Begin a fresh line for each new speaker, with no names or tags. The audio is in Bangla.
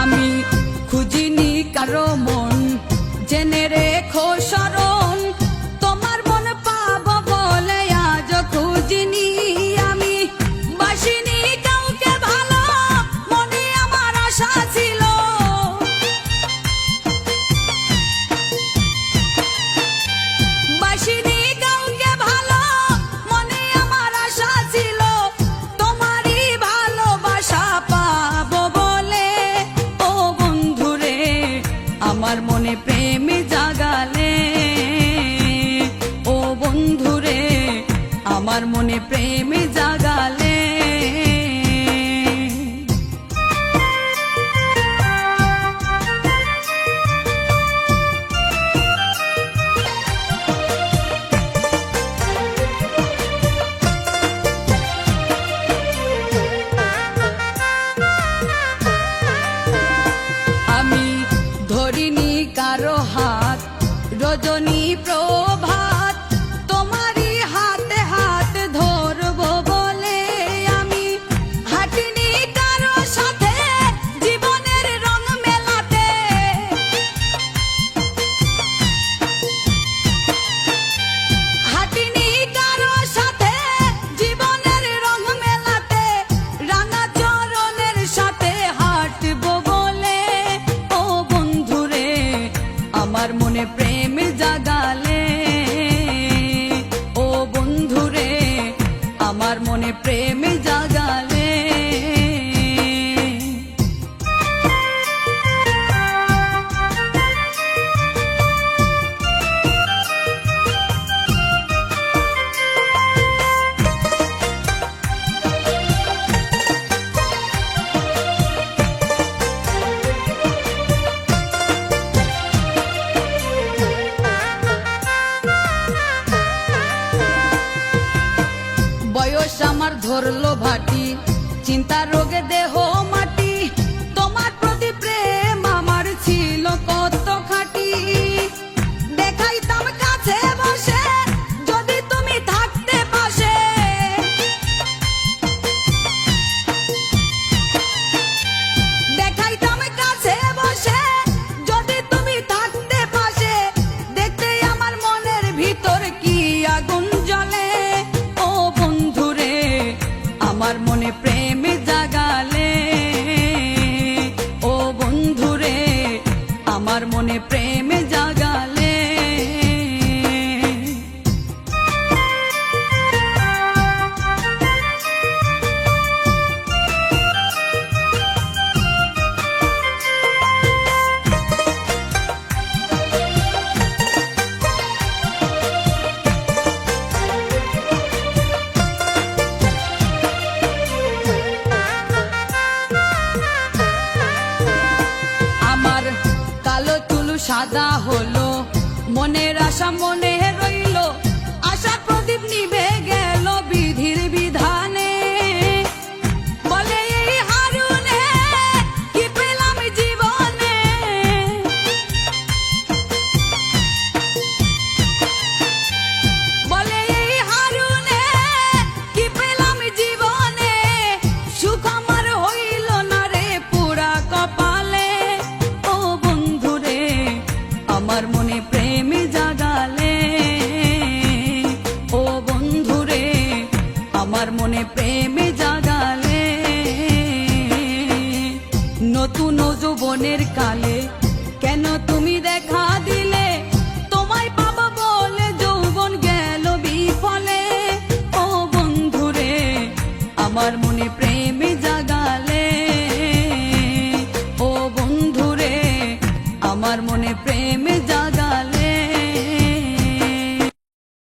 আমি খুঁজিনি কারো মন, জেনে রেখো শরণ, তোমার মন পাবো বলে আজ খুঁজিনি। আমি বাসিনি কাউকে ভালো, মনে আমার আশা ছিল। বাসিনি কাউকে ভালো, মনে আমার আশা ছিল, তোমারই ভালোবাসা পাবো বলে। ও বন্ধুরে আমার মনে প্রেম জাগালে, ও বন্ধুরে আমার মনে প্রেম জাগালে। আমি ধরিনি কারো হাত, রজনী প্রভাত, তোমারই হাতে হাত ধরবো বলে। আমি হাঁটিনি কারো সাথে জীবনের রং মেলাতে, হাঁটিনি কারো সাথে জীবনের রং মেলাতে, রাঙা চরণের সাথে হাঁটবো বলে। ও বন্ধুরে আমার মনে প্রেম জাগালে, ও বন্ধুরে আমার মনে প্রেম জাগালে। বয়স আমার ধরলো ভাটি, চিন্তা রোগে দেহ মাটি, তোমার প্রতি প্রেম আমার ছিল কত খাঁটি। দেখাইতাম কাছে বসে যদি তুমি থাকতে পাশে, দেখাইতাম কাছে বসে যদি তুমি থাকতে পাশে, দেখতে আমার মনের ভিতর কি আগুন জ্বলে। ও বন্ধুরে আমার মনে প্রেম জাগালে, ও বন্ধুরে আমার মনে প্রেম জাগালে। আমার কালো চুল সাদা হলো, মনের আশা মনে রইল, আশার প্রদীপ নিভে গেল বিধির বিধানে। বলে এই হারুনে কি পেলাম জীবনে, বলে এই হারুনে কি পেলাম জীবনে, সুখ আমার হইল না রে পুরা কপালে। ও বন্ধুরে আমার মনে প্রেম জাগালে, ও বন্ধুরে আমার মনে প্রেম জাগালে। নতুন যৌবনের কালে কেন তুমি দেখা দিলে, তোমায় পাবো বলে যৌবন গেল বিফলে। ও বন্ধুরে আমার মনে প্রেম জাগালে, ও বন্ধুরে আমার মনে প্রেম